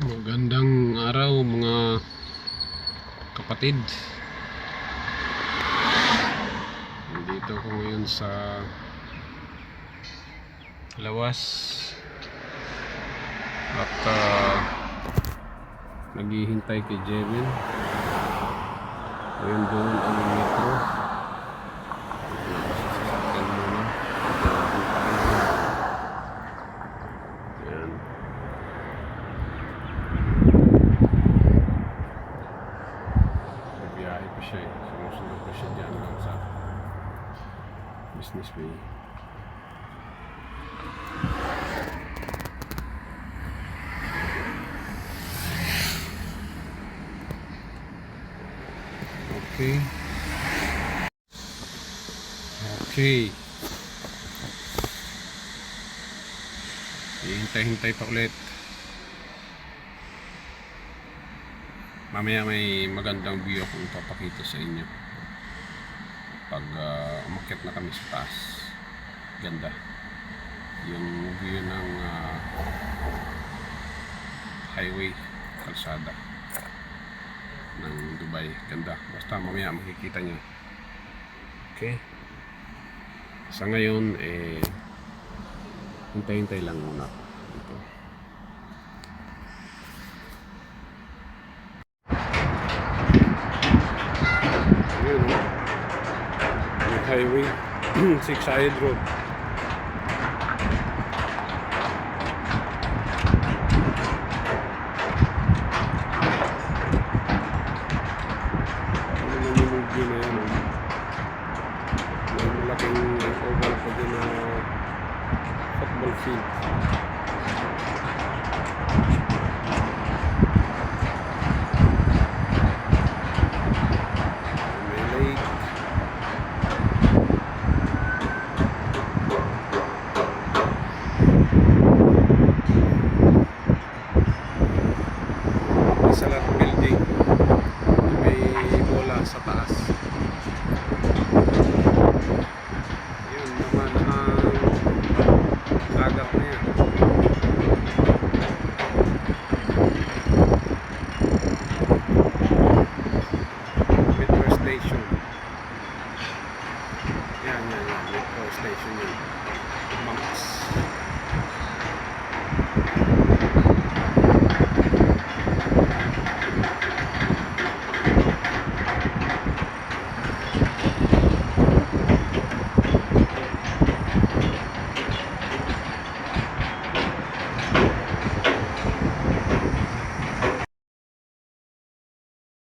Magandang araw mga kapatid. Nandito ako ngayon sa Lawas at naghihintay kay Jevin. Ngayon doon ang metro. Sasakyan muna. Ayan. Biyahe pa siya eh. Sumusunod pa siya dyan lang sa business way. Okay. Hintay-hintay pa ulit. Mamaya may magandang view akong papakita sa inyo pag umakyat na kami sa taas. Ganda yung view ng highway, kalsada ng Dubai. Ganda, basta mamaya makikita nyo. Okay, sa ngayon hintay-hintay lang muna dito. Ayun, yung highway 6 side road.